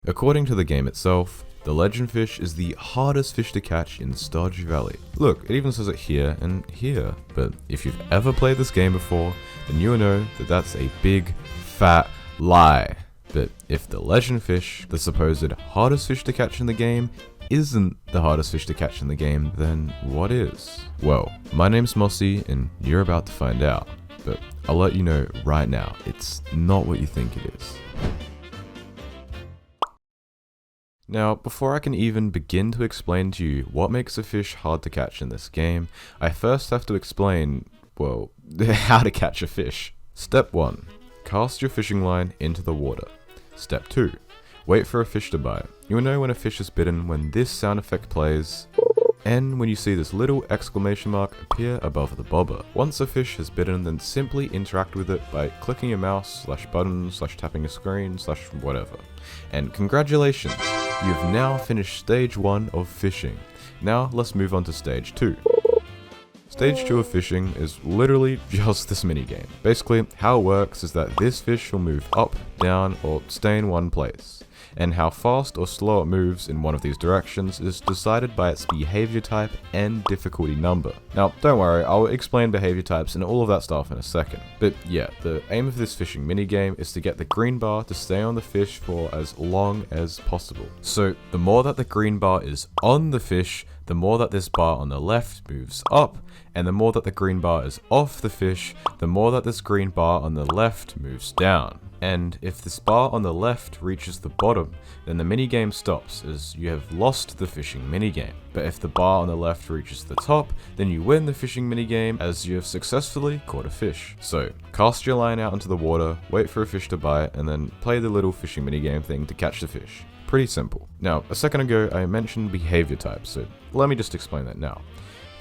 According to the game itself, the legend fish is the hardest fish to catch in Stardew Valley. Look, it even says it here and here, but if you've ever played this game before, then you'll know that that's a big, fat lie. But if the legend fish, the supposed hardest fish to catch in the game, isn't the hardest fish to catch in the game, then what is? Well, my name's Mossy, and you're about to find out. But I'll let you know right now, it's not what you think it is. Now, before I can even begin to explain to you what makes a fish hard to catch in this game, I first have to explain, well, how to catch a fish. Step 1. Cast your fishing line into the water. Step 2. Wait for a fish to bite. You'll know when a fish is bitten when this sound effect plays, and when you see this little exclamation mark appear above the bobber. Once a fish has bitten, then simply interact with it by clicking your mouse, /button, /tapping a screen, /whatever. And congratulations! You've now finished stage 1 of fishing. Now let's move on to stage 2. Stage 2 of fishing is literally just this minigame. Basically, how it works is that this fish will move up, down, or stay in one place. And how fast or slow it moves in one of these directions is decided by its behavior type and difficulty number. Now, don't worry, I'll explain behavior types and all of that stuff in a second. But yeah, the aim of this fishing minigame is to get the green bar to stay on the fish for as long as possible. So, the more that the green bar is on the fish, the more that this bar on the left moves up, and the more that the green bar is off the fish, the more that this green bar on the left moves down. And if this bar on the left reaches the bottom, then the minigame stops as you have lost the fishing minigame. But if the bar on the left reaches the top, then you win the fishing minigame as you have successfully caught a fish. So, cast your line out into the water, wait for a fish to bite, and then play the little fishing minigame thing to catch the fish. Pretty simple. Now, a second ago I mentioned behavior types, so let me just explain that now.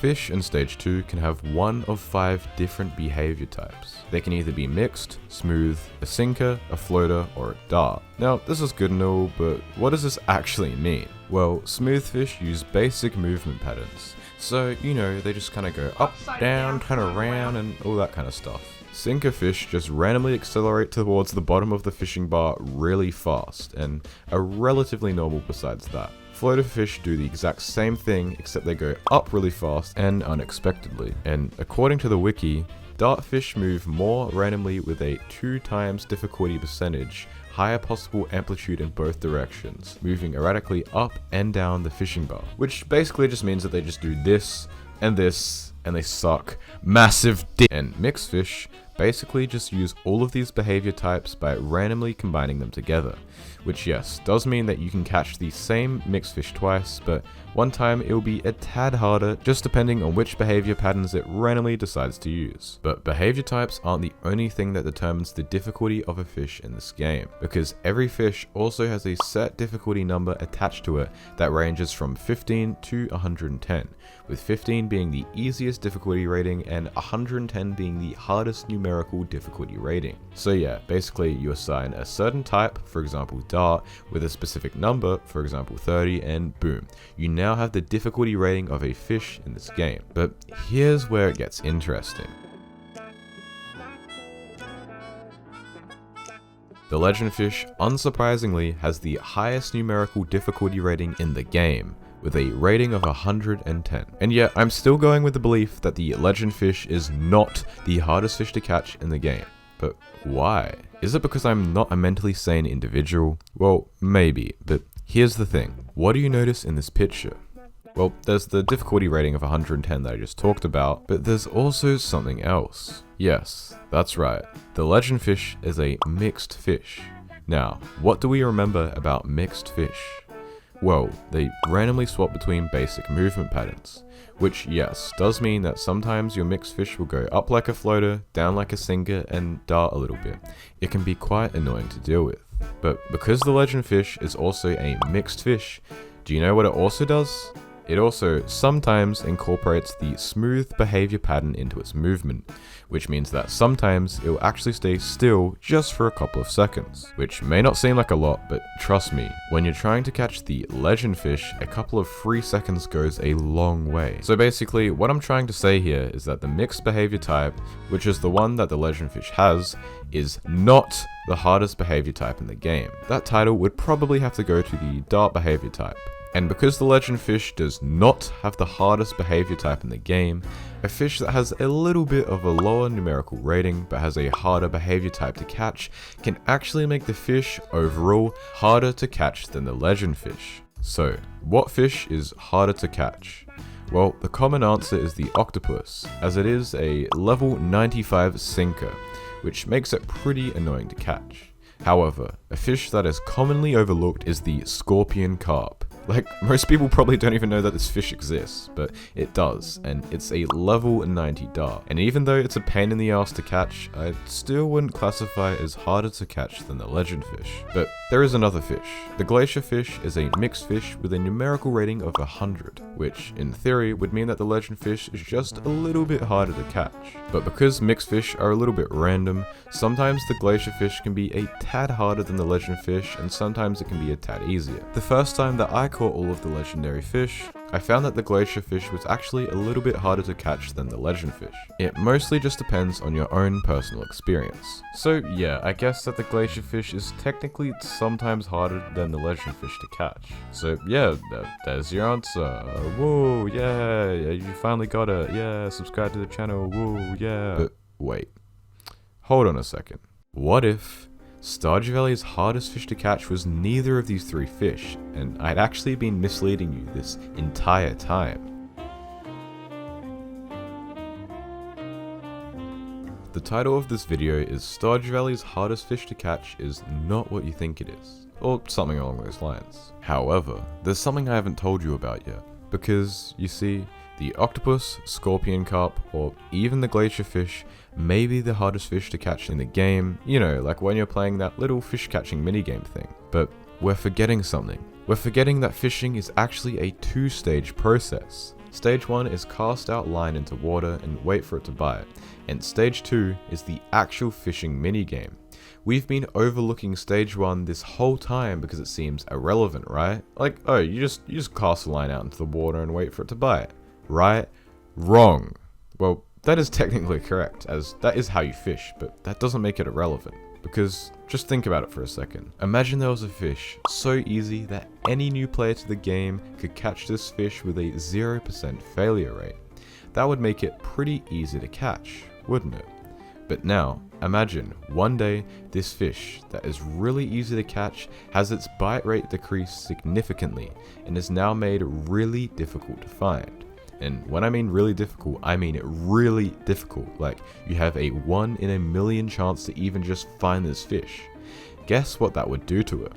Fish in stage 2 can have one of 5 different behavior types. They can either be mixed, smooth, a sinker, a floater, or a dart. Now, this is good and all, but what does this actually mean? Well, smooth fish use basic movement patterns. So, you know, they just kind of go up, down, turn around, and all that kind of stuff. Sinker fish just randomly accelerate towards the bottom of the fishing bar really fast, and are relatively normal besides that. Floater fish do the exact same thing, except they go up really fast and unexpectedly. And according to the wiki, dartfish move more randomly with a 2 times difficulty percentage, higher possible amplitude in both directions, moving erratically up and down the fishing bar. Which basically just means that they just do this, and they suck massive dick. And mixed fish basically just use all of these behavior types by randomly combining them together. Which, yes, does mean that you can catch the same mixed fish twice, but one time it will be a tad harder, just depending on which behavior patterns it randomly decides to use. But behavior types aren't the only thing that determines the difficulty of a fish in this game, because every fish also has a set difficulty number attached to it that ranges from 15 to 110, with 15 being the easiest difficulty rating and 110 being the hardest numerical difficulty rating. So yeah, basically you assign a certain type, for example dart, with a specific number, for example 30, and boom, you now have the difficulty rating of a fish in this game. But here's where it gets interesting. The legend fish, unsurprisingly, has the highest numerical difficulty rating in the game, with a rating of 110. And yet, I'm still going with the belief that the legend fish is not the hardest fish to catch in the game. But why? Is it because I'm not a mentally sane individual? Well, maybe, but here's the thing. What do you notice in this picture? Well, there's the difficulty rating of 110 that I just talked about, but there's also something else. Yes, that's right. The legend fish is a mixed fish. Now, what do we remember about mixed fish? Well, they randomly swap between basic movement patterns, which yes, does mean that sometimes your mixed fish will go up like a floater, down like a sinker, and dart a little bit. It can be quite annoying to deal with. But because the legend fish is also a mixed fish, do you know what it also does? It also sometimes incorporates the smooth behavior pattern into its movement, which means that sometimes it will actually stay still just for a couple of seconds, which may not seem like a lot, but trust me, when you're trying to catch the legend fish, a couple of free seconds goes a long way. So basically, what I'm trying to say here is that the mixed behavior type, which is the one that the legend fish has, is not the hardest behavior type in the game. That title would probably have to go to the dart behavior type. And because the legend fish does not have the hardest behavior type in the game, a fish that has a little bit of a lower numerical rating but has a harder behavior type to catch can actually make the fish overall harder to catch than the legend fish. So, what fish is harder to catch? Well, the common answer is the octopus, as it is a level 95 sinker, which makes it pretty annoying to catch. However, a fish that is commonly overlooked is the scorpion carp. Like, most people probably don't even know that this fish exists, but it does, and it's a level 90 dart. And even though it's a pain in the ass to catch, I still wouldn't classify it as harder to catch than the legend fish. But there is another fish. The glacier fish is a mixed fish with a numerical rating of 100, which in theory would mean that the legend fish is just a little bit harder to catch. But because mixed fish are a little bit random, sometimes the glacier fish can be a tad harder than the legend fish, and sometimes it can be a tad easier. The first time that I caught all of the legendary fish, I found that the glacier fish was actually a little bit harder to catch than the legend fish. It mostly just depends on your own personal experience. So yeah, I guess that the glacier fish is technically sometimes harder than the legend fish to catch. So yeah, there's your answer. Woo, yeah, you finally got it. Yeah, subscribe to the channel. Woo, yeah. But wait, hold on a second. What if Stardew Valley's hardest fish to catch was neither of these three fish, and I'd actually been misleading you this entire time? The title of this video is Stardew Valley's hardest fish to catch is not what you think it is, or something along those lines. However, there's something I haven't told you about yet, because, you see, the octopus, scorpion carp, or even the glacier fish may be the hardest fish to catch in the game, you know, like when you're playing that little fish catching minigame thing. But we're forgetting something. We're forgetting that fishing is actually a two-stage process. Stage 1 is cast out line into water and wait for it to bite, and stage 2 is the actual fishing minigame. We've been overlooking stage 1 this whole time because it seems irrelevant, right? Like, oh, you just cast a line out into the water and wait for it to bite. Right? Wrong. Well, that is technically correct, as that is how you fish, but that doesn't make it irrelevant. Because, just think about it for a second. Imagine there was a fish so easy that any new player to the game could catch this fish with a 0% failure rate. That would make it pretty easy to catch, wouldn't it? But now, imagine one day this fish that is really easy to catch has its bite rate decreased significantly and is now made really difficult to find. And when I mean really difficult, I mean it really difficult. Like, you have a 1 in a million chance to even just find this fish. Guess what that would do to it?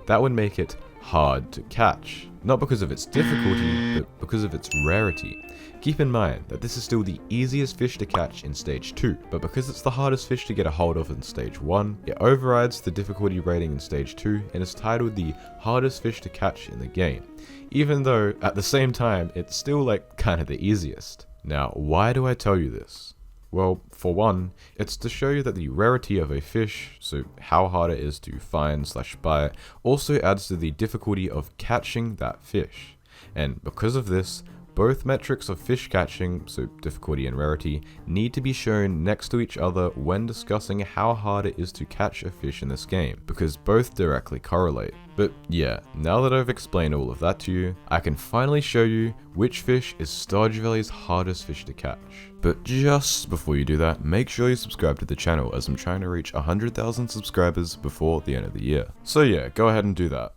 That would make it hard to catch. Not because of its difficulty, but because of its rarity. Keep in mind that this is still the easiest fish to catch in stage 2, but because it's the hardest fish to get a hold of in stage 1, it overrides the difficulty rating in stage 2 and is titled the hardest fish to catch in the game. Even though, at the same time, it's still like kind of the easiest. Now, why do I tell you this? Well, for one, it's to show you that the rarity of a fish, so how hard it is to find/buy, also adds to the difficulty of catching that fish. And because of this, both metrics of fish catching, so difficulty and rarity, need to be shown next to each other when discussing how hard it is to catch a fish in this game, because both directly correlate. But yeah, now that I've explained all of that to you, I can finally show you which fish is Stardew Valley's hardest fish to catch. But just before you do that, make sure you subscribe to the channel as I'm trying to reach 100,000 subscribers before the end of the year. So yeah, go ahead and do that.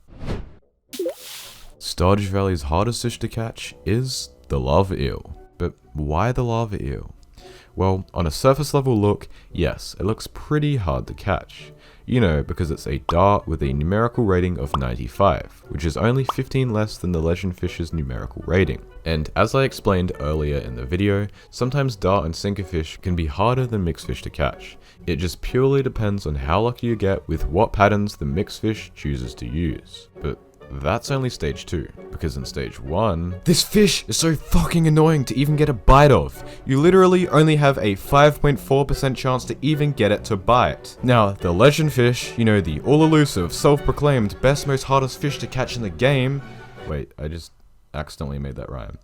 Stardew Valley's hardest fish to catch is the lava eel. But why the lava eel? Well, on a surface level look, yes, it looks pretty hard to catch. You know, because it's a dart with a numerical rating of 95, which is only 15 less than the legend fish's numerical rating. And as I explained earlier in the video, sometimes dart and sinker fish can be harder than mixed fish to catch. It just purely depends on how lucky you get with what patterns the mixed fish chooses to use. But that's only stage 2, because in stage 1, this fish is so fucking annoying to even get a bite of. You literally only have a 5.4% chance to even get it to bite. Now, the legend fish, you know, the all-elusive, self-proclaimed best, most hardest fish to catch in the game. Wait, I just accidentally made that rhyme.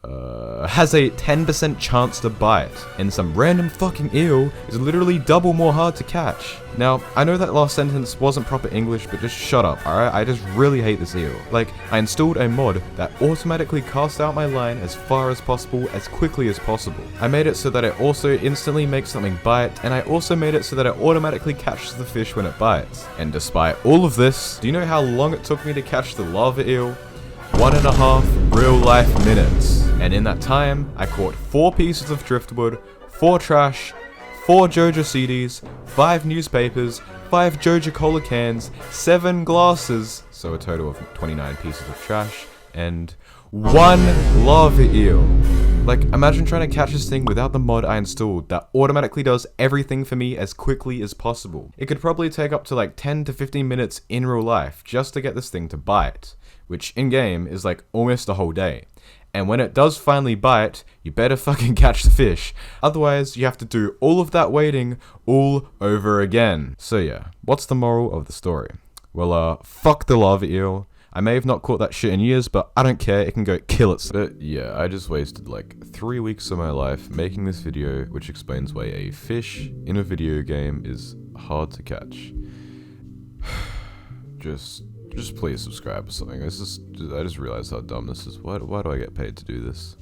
Has a 10% chance to bite, and some random fucking eel is literally double more hard to catch. Now, I know that last sentence wasn't proper English, but just shut up, alright? I just really hate this eel. Like, I installed a mod that automatically casts out my line as far as possible, as quickly as possible. I made it so that it also instantly makes something bite, and I also made it so that it automatically catches the fish when it bites. And despite all of this, do you know how long it took me to catch the lava eel? 1.5 real life minutes. And in that time, I caught 4 pieces of driftwood, 4 trash, 4 Joja CDs, 5 newspapers, 5 Joja Cola cans, 7 glasses, so a total of 29 pieces of trash, and 1 lava eel. Like, imagine trying to catch this thing without the mod I installed that automatically does everything for me as quickly as possible. It could probably take up to like 10 to 15 minutes in real life just to get this thing to bite, which in-game is like almost a whole day. And when it does finally bite, you better fucking catch the fish. Otherwise, you have to do all of that waiting all over again. So yeah, what's the moral of the story? Well, fuck the lava eel. I may have not caught that shit in years, but I don't care, it can go kill itself. But yeah, I just wasted like 3 weeks of my life making this video, which explains why a fish in a video game is hard to catch. Just please subscribe or something. I just realized how dumb this is. Why do I get paid to do this?